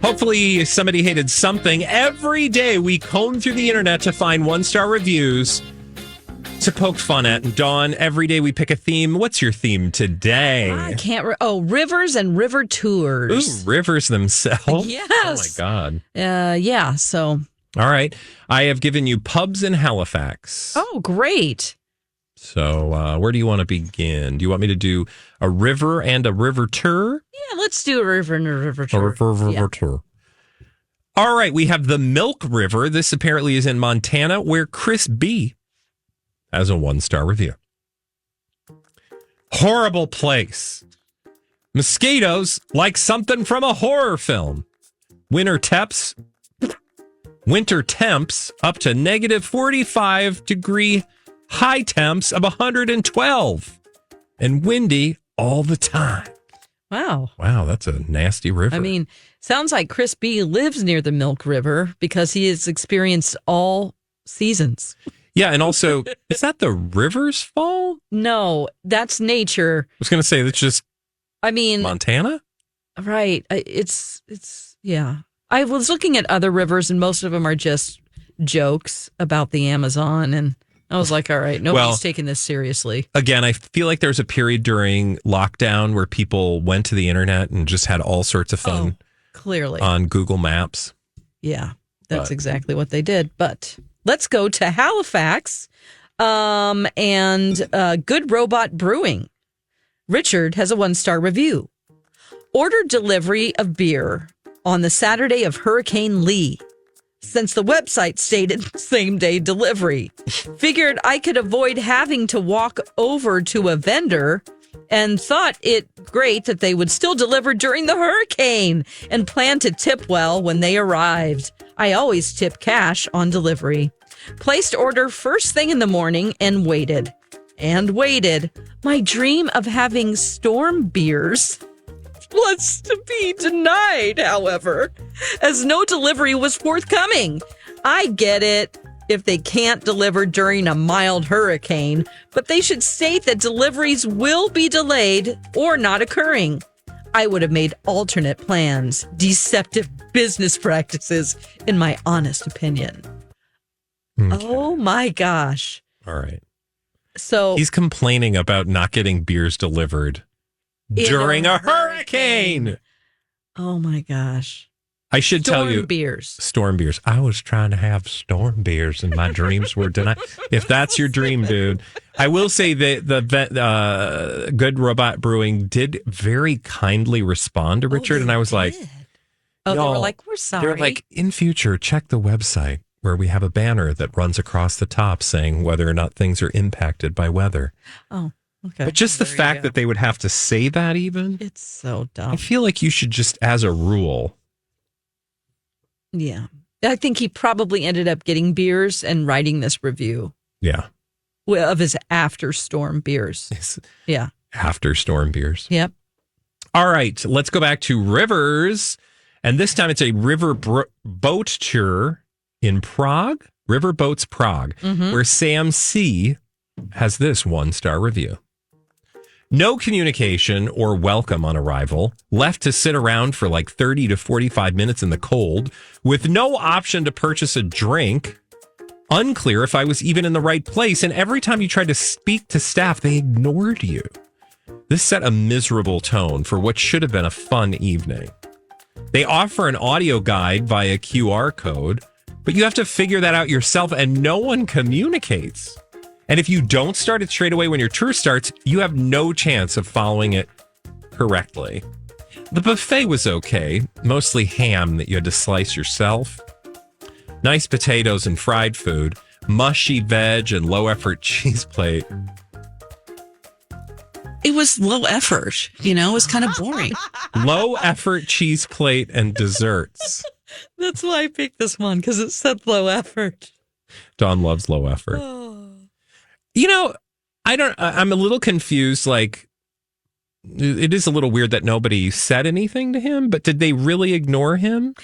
Hopefully somebody hated something. Every day we comb through the internet to find 1-star reviews to poke fun at. And Dawn, every day we pick a theme. What's your theme today? I can't. Rivers and river tours. Ooh, rivers themselves. Yes. Oh my God. Yeah. So. All right. I have given you pubs in Halifax. Oh, great. So where do you want to begin? Do you want me to do a river and a river tour? Yeah, let's do a river and a river tour. A river tour. All right. We have the Milk River. This apparently is in Montana, where Chris B. has a 1-star review. Horrible place. Mosquitoes like something from a horror film. Winter temps up to negative 45 degree, high temps of 112, and windy all the time. Wow, that's a nasty river. I mean, sounds like Chris B. lives near the Milk River because he has experienced all seasons. Yeah, and also, is that the river's fault? No, that's nature. I was going to say, that's just Montana? Right. Yeah. I was looking at other rivers, and most of them are just jokes about the Amazon, and I was like, all right, nobody's taking this seriously. Again, I feel like there's a period during lockdown where people went to the internet and just had all sorts of fun. Clearly. On Google Maps. Yeah, that's exactly what they did. But let's go to Halifax and Good Robot Brewing. Richard has a 1-star review. Ordered delivery of beer on the Saturday of Hurricane Lee. Since the website stated same-day delivery, figured I could avoid having to walk over to a vendor and thought it great that they would still deliver during the hurricane and planned to tip well when they arrived. I always tip cash on delivery. Placed order first thing in the morning and waited. My dream of having storm beers was to be denied, however, as no delivery was forthcoming. I get it if they can't deliver during a mild hurricane, but they should state that deliveries will be delayed or not occurring. I would have made alternate plans. Deceptive business practices, in my honest opinion. Okay. Oh my gosh. All right. So he's complaining about not getting beers delivered during a hurricane. Oh my gosh. I should tell you. Storm beers. I was trying to have storm beers and my dreams were denied. If that's your dream, dude. I will say that the Good Robot Brewing did very kindly respond to Richard. And I was like, they were like, we're sorry. They're like, in future, check the website where we have a banner that runs across the top saying whether or not things are impacted by weather. Oh. Okay. But just the fact that they would have to say that even. It's so dumb. I feel like you should just, as a rule. Yeah. I think he probably ended up getting beers and writing this review. Yeah. Of his after storm beers. Yeah. After storm beers. Yep. All right. Let's go back to rivers. And this time it's a river boat tour in Prague. River Boats Prague. Mm-hmm. Where Sam C. has this 1-star review. No communication or welcome on arrival, left to sit around for like 30 to 45 minutes in the cold, with no option to purchase a drink, unclear if I was even in the right place, and every time you tried to speak to staff, they ignored you. This set a miserable tone for what should have been a fun evening. They offer an audio guide via QR code, but you have to figure that out yourself, and no one communicates. And if you don't start it straight away when your tour starts, you have no chance of following it correctly. The buffet was okay, mostly ham that you had to slice yourself. Nice potatoes and fried food, mushy veg and low-effort cheese plate. It was low effort, it was kind of boring. Low-effort cheese plate and desserts. That's why I picked this one, because it said low effort. Dawn loves low effort. I'm a little confused. Like, it is a little weird that nobody said anything to him, but did they really ignore him?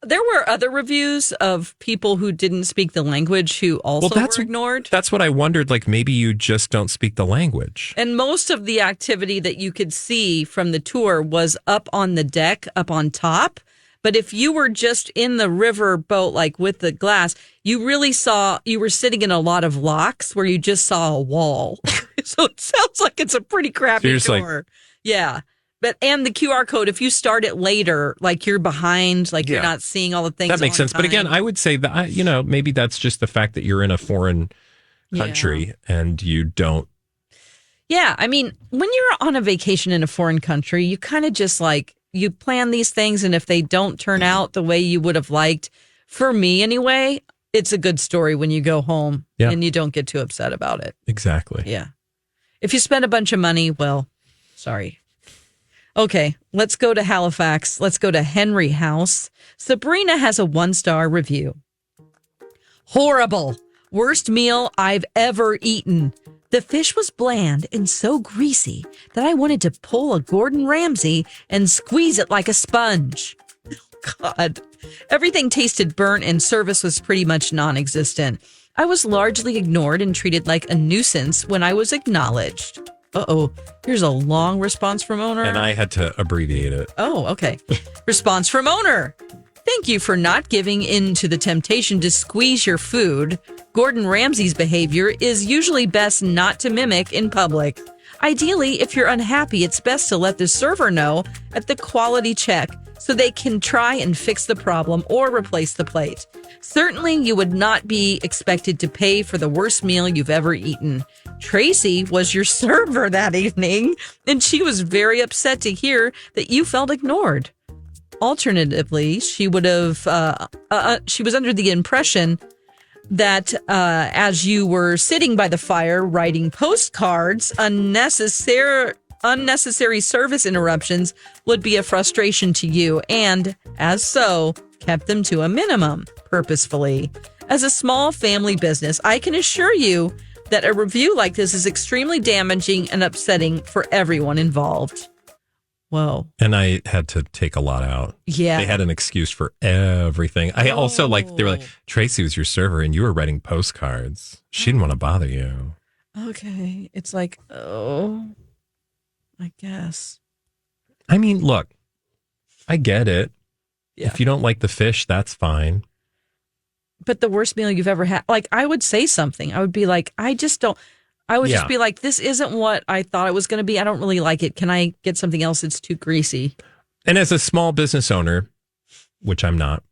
There were other reviews of people who didn't speak the language who also were ignored. That's what I wondered. Like, maybe you just don't speak the language. And most of the activity that you could see from the tour was up on the deck, up on top, But if you were just in the river boat, like with the glass, you were sitting in a lot of locks where you just saw a wall. So it sounds like it's a pretty crappy tour. Yeah. And the QR code, if you start it later, like you're behind, like you're not seeing all the things. That makes sense. Time. But again, I would say that, maybe that's just the fact that you're in a foreign country and you don't. Yeah. I mean, when you're on a vacation in a foreign country, you kind of just you plan these things. And if they don't turn out the way you would have liked, for me anyway, it's a good story when you go home and you don't get too upset about it. Exactly. Yeah. If you spend a bunch of money, well, sorry. Okay, let's go to Halifax. Let's go to Henry House. Sabrina has a 1-star review. Horrible. Worst meal I've ever eaten. The fish was bland and so greasy that I wanted to pull a Gordon Ramsay and squeeze it like a sponge. God. Everything tasted burnt and service was pretty much non-existent. I was largely ignored and treated like a nuisance when I was acknowledged. Uh-oh. Here's a long response from owner. And I had to abbreviate it. Oh, okay. Response from owner. Thank you for not giving in to the temptation to squeeze your food. Gordon Ramsay's behavior is usually best not to mimic in public. Ideally, if you're unhappy, it's best to let the server know at the quality check so they can try and fix the problem or replace the plate. Certainly, you would not be expected to pay for the worst meal you've ever eaten. Tracy was your server that evening, and she was very upset to hear that you felt ignored. Alternatively, she would have. She was under the impression that as you were sitting by the fire writing postcards, unnecessary service interruptions would be a frustration to you, and as so, kept them to a minimum purposefully. As a small family business, I can assure you that a review like this is extremely damaging and upsetting for everyone involved. Whoa. And I had to take a lot out. Yeah. They had an excuse for everything. I also they were like, Tracy was your server and you were writing postcards. She didn't want to bother you. Okay. It's like, oh, I guess. I mean, look, I get it. Yeah. If you don't like the fish, that's fine. But the worst meal you've ever had, I would say something. I would be like, just be like, this isn't what I thought it was going to be. I don't really like it. Can I get something else that's too greasy? And as a small business owner, which I'm not,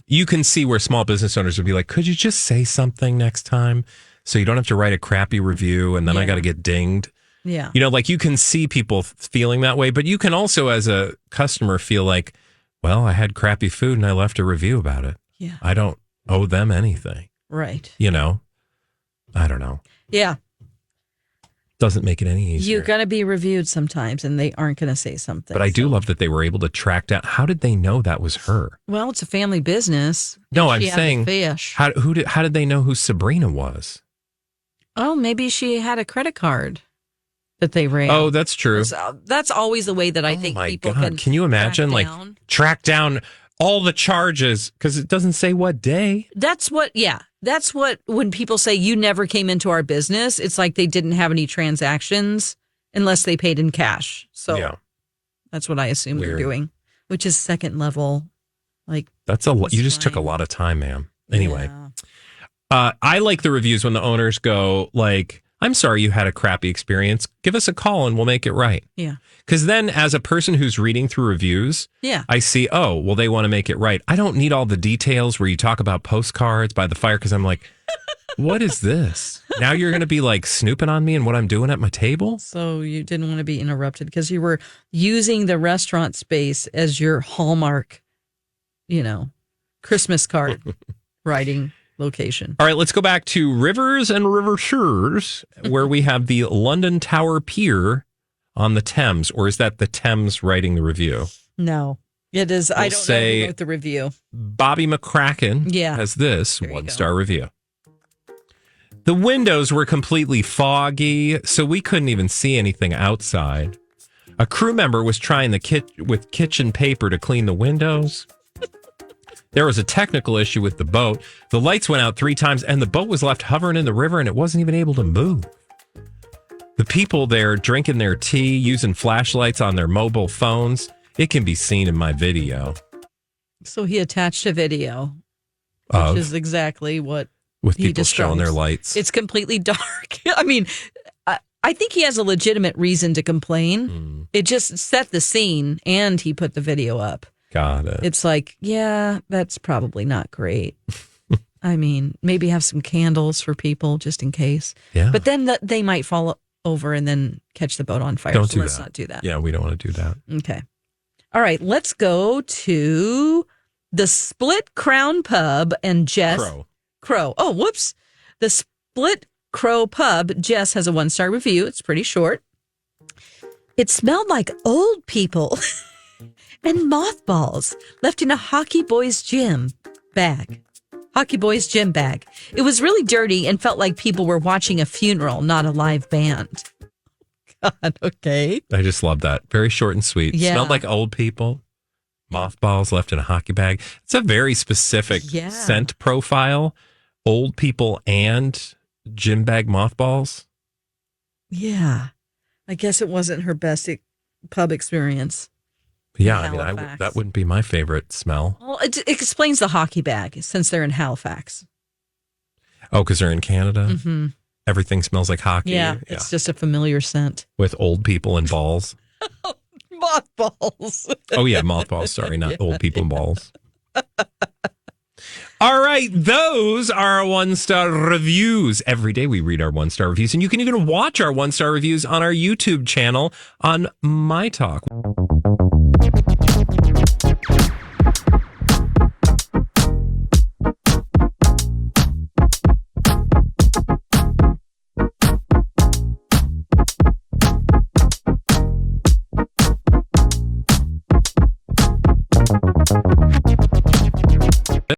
you can see where small business owners would be like, could you just say something next time so you don't have to write a crappy review and then I got to get dinged? Yeah. You can see people feeling that way, but you can also, as a customer, feel like, well, I had crappy food and I left a review about it. Yeah. I don't owe them anything. Right. I don't know. Yeah. Doesn't make it any easier. You're going to be reviewed sometimes and they aren't going to say something. But I do love that they were able to track down. How did they know that was her? Well, it's a family business. No, I'm saying, fish. How did they know who Sabrina was? Oh, maybe she had a credit card that they ran. Oh, that's true. That's always the way that I think people can you imagine track down all the charges because it doesn't say what day. That's what when people say you never came into our business, it's like they didn't have any transactions unless they paid in cash. So that's what I assume they're doing, which is second level. That's you just took a lot of time, ma'am. Anyway, I like the reviews when the owners go I'm sorry you had a crappy experience. Give us a call and we'll make it right. Yeah. Because then as a person who's reading through reviews, I see, oh, well, they want to make it right. I don't need all the details where you talk about postcards by the fire because I'm like, what is this? Now you're going to be snooping on me and what I'm doing at my table? So you didn't want to be interrupted because you were using the restaurant space as your hallmark, Christmas card writing location. All right, let's go back to Rivers and River Shores, where we have the London Tower Pier on the Thames. Or is that the Thames writing the review? No, it is. I don't know who wrote the review. Bobby McCracken has this 1-star review. The windows were completely foggy, so we couldn't even see anything outside. A crew member was trying with kitchen paper to clean the windows. There was a technical issue with the boat. The lights went out 3 times and the boat was left hovering in the river and it wasn't even able to move. The people there drinking their tea, using flashlights on their mobile phones. It can be seen in my video. So he attached a video, Of which is exactly what with he people showing their describes. lights. It's completely dark. I mean, I think he has a legitimate reason to complain. It just set the scene, and he put the video up. Got it. It's like, yeah, that's probably not great. I mean, maybe have some candles for people just in case. Yeah. But then they might fall over and then catch the boat on fire. Don't so do let's that. not do that. Yeah, we don't want to do that. Okay. All right, let's go to the Split Crown Pub and Jess. Crow. Oh, whoops. The Split Crow Pub. Jess has a 1-star review. It's pretty short. It smelled like old people and mothballs left in a hockey boys gym bag. Hockey boys gym bag. It was really dirty and felt like people were watching a funeral, not a live band. God, okay. I just love that. Very short and sweet. Yeah. Smelled like old people. Mothballs left in a hockey bag. It's a very specific scent profile. Old people and gym bag mothballs. Yeah. I guess it wasn't her best pub experience. Yeah, I mean, that wouldn't be my favorite smell. Well, it explains the hockey bag since they're in Halifax. Oh, because they're in Canada? Mm-hmm. Everything smells like hockey. Yeah, it's just a familiar scent. With old people and balls. Mothballs. Oh, yeah, mothballs. Sorry, not old people and balls. All right, those are our 1-star reviews. Every day we read our 1-star reviews, and you can even watch our 1-star reviews on our YouTube channel on myTalk.